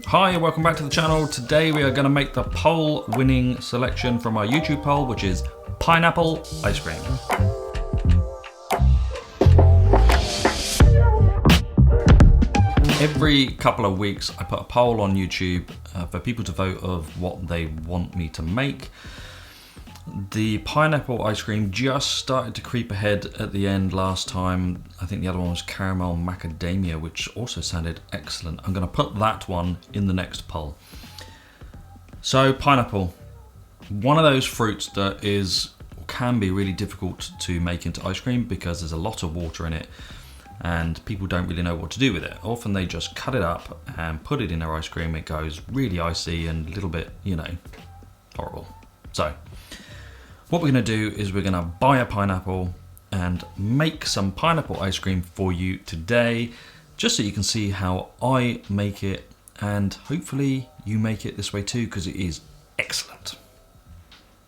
Hi and welcome back to the channel. Today we are going to make the poll winning selection from our YouTube poll, which is pineapple ice cream. Every couple of weeks I put a poll on YouTube for people to vote of what they want me to make. The pineapple ice cream just started to creep ahead at the end last time. I think the other one was caramel macadamia, which also sounded excellent. I'm going to put that one in the next poll. So pineapple, one of those fruits that can be really difficult to make into ice cream because there's a lot of water in it and people don't really know what to do with it. Often they just cut it up and put it in their ice cream. It goes really icy and a little bit, horrible. So what we're going to do is we're going to buy a pineapple and make some pineapple ice cream for you today, just so you can see how I make it, and hopefully you make it this way too, because it is excellent.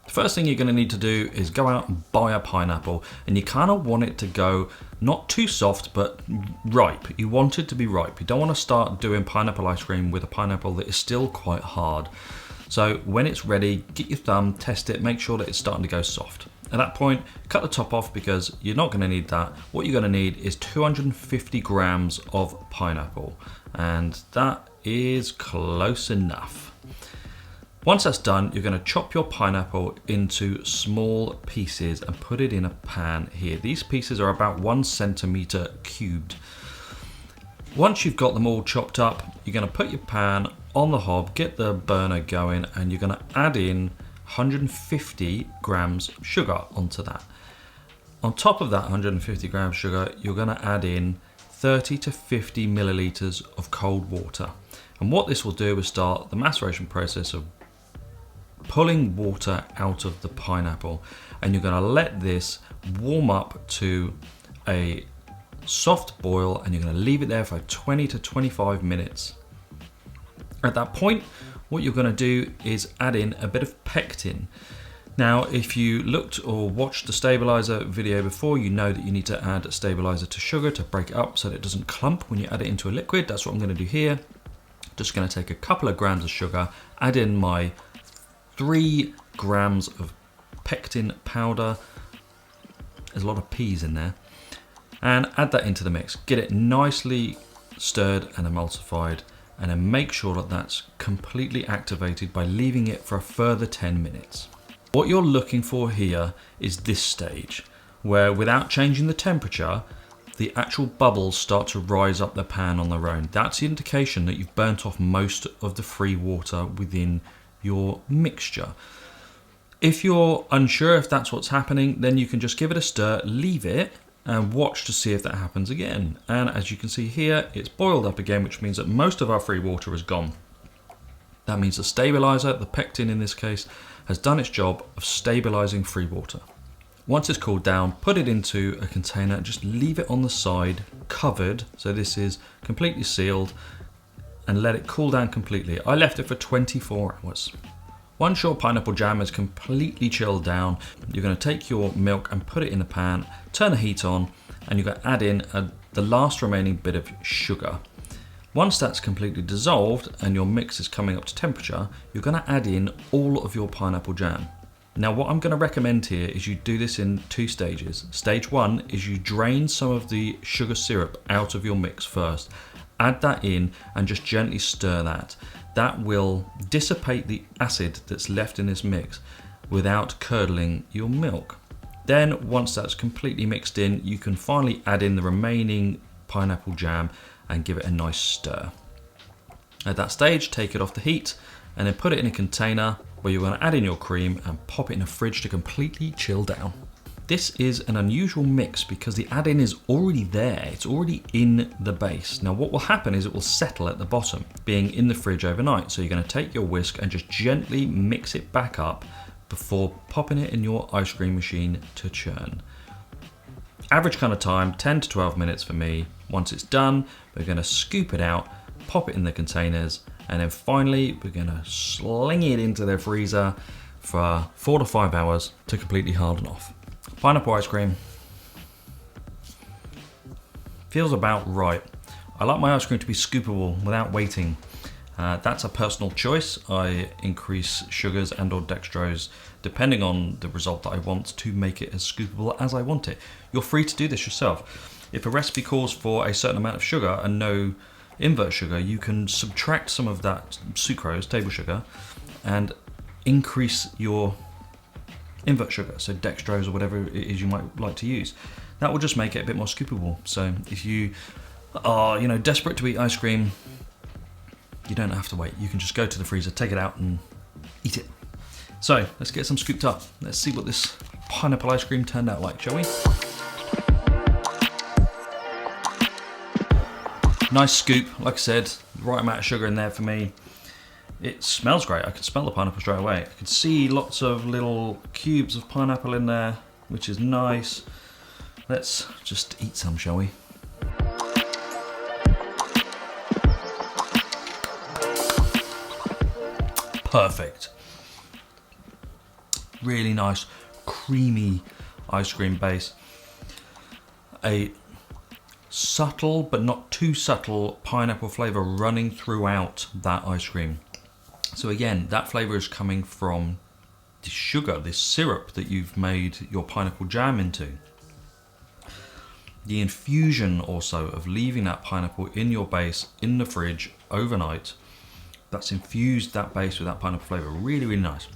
The first thing you're going to need to do is go out and buy a pineapple, and you kind of want it to go not too soft but ripe. You want it to be ripe. You don't want to start doing pineapple ice cream with a pineapple that is still quite hard. So when it's ready, get your thumb, test it, make sure that it's starting to go soft. At that point, cut the top off because you're not going to need that. What you're going to need is 250 grams of pineapple, and that is close enough. Once that's done, you're going to chop your pineapple into small pieces and put it in a pan here. These pieces are about 1 centimeter cubed. Once you've got them all chopped up, you're going to put your pan on the hob, get the burner going, and you're going to add in 150 grams of sugar onto that. On top of that 150 grams sugar, you're going to add in 30 to 50 milliliters of cold water. And what this will do is start the maceration process of pulling water out of the pineapple, and you're going to let this warm up to a soft boil, and you're going to leave it there for 20 to 25 minutes. At that point, what you're going to do is add in a bit of pectin. Now, if you looked or watched the stabilizer video before, you know that you need to add a stabilizer to sugar to break it up so that it doesn't clump when you add it into a liquid. That's what I'm going to do here. Just going to take a couple of grams of sugar, add in my 3 grams of pectin powder. There's a lot of peas in there. And add that into the mix. Get it nicely stirred and emulsified, and then make sure that that's completely activated by leaving it for a further 10 minutes. What you're looking for here is this stage, where without changing the temperature, the actual bubbles start to rise up the pan on their own. That's the indication that you've burnt off most of the free water within your mixture. If you're unsure if that's what's happening, then you can just give it a stir, leave it, and watch to see if that happens again. And as you can see here, it's boiled up again, which means that most of our free water is gone. That means the stabilizer, the pectin in this case, has done its job of stabilizing free water. Once it's cooled down, put it into a container and just leave it on the side, covered, so this is completely sealed, and let it cool down completely. I left it for 24 hours. Once your pineapple jam is completely chilled down, you're going to take your milk and put it in the pan, turn the heat on, and you're going to add in the last remaining bit of sugar. Once that's completely dissolved and your mix is coming up to temperature, you're going to add in all of your pineapple jam. Now, what I'm going to recommend here is you do this in 2 stages. Stage 1 is you drain some of the sugar syrup out of your mix first. Add that in and just gently stir that. That will dissipate the acid that's left in this mix without curdling your milk. Then once that's completely mixed in, you can finally add in the remaining pineapple jam and give it a nice stir. At that stage, take it off the heat and then put it in a container where you're going to add in your cream and pop it in a fridge to completely chill down. This is an unusual mix because the add-in is already there, it's already in the base. Now what will happen is it will settle at the bottom, being in the fridge overnight. So you're going to take your whisk and just gently mix it back up before popping it in your ice cream machine to churn. Average kind of time, 10 to 12 minutes for me. Once it's done, we're going to scoop it out, pop it in the containers, and then finally we're going to sling it into the freezer for 4 to 5 hours to completely harden off. Pineapple ice cream feels about right. I like my ice cream to be scoopable without waiting. That's a personal choice. I increase sugars and or dextrose depending on the result that I want to make it as scoopable as I want it. You're free to do this yourself. If a recipe calls for a certain amount of sugar and no invert sugar, you can subtract some of that sucrose, table sugar, and increase your invert sugar, so dextrose or whatever it is you might like to use. That will just make it a bit more scoopable. So if you are, desperate to eat ice cream, you don't have to wait. You can just go to the freezer, take it out and eat it. So let's get some scooped up. Let's see what this pineapple ice cream turned out like, shall we? Nice scoop, like I said, the right amount of sugar in there for me. It smells great. I can smell the pineapple straight away. I can see lots of little cubes of pineapple in there, which is nice. Let's just eat some, shall we? Perfect. Really nice, creamy ice cream base. A subtle, but not too subtle, pineapple flavour running throughout that ice cream. So again, that flavour is coming from the sugar, this syrup that you've made your pineapple jam into. The infusion also of leaving that pineapple in your base in the fridge overnight, that's infused that base with that pineapple flavour. Really, really nice.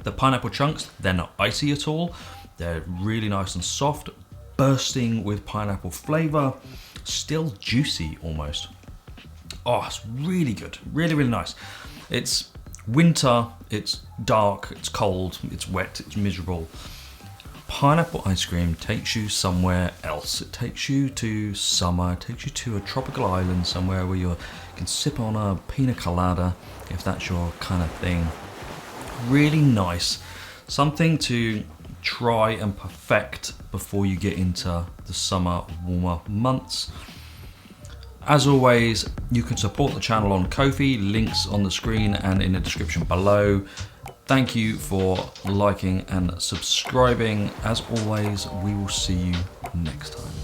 The pineapple chunks, they're not icy at all. They're really nice and soft, bursting with pineapple flavour, still juicy almost. Oh, it's really good. Really, really nice. It's winter, it's dark, it's cold, it's wet, it's miserable. Pineapple ice cream takes you somewhere else. It takes you to summer, it takes you to a tropical island somewhere where you can sip on a pina colada, if that's your kind of thing. Really nice. Something to try and perfect before you get into the summer, warmer months. As always, you can support the channel on Ko-fi, links on the screen and in the description below. Thank you for liking and subscribing. As always, we will see you next time.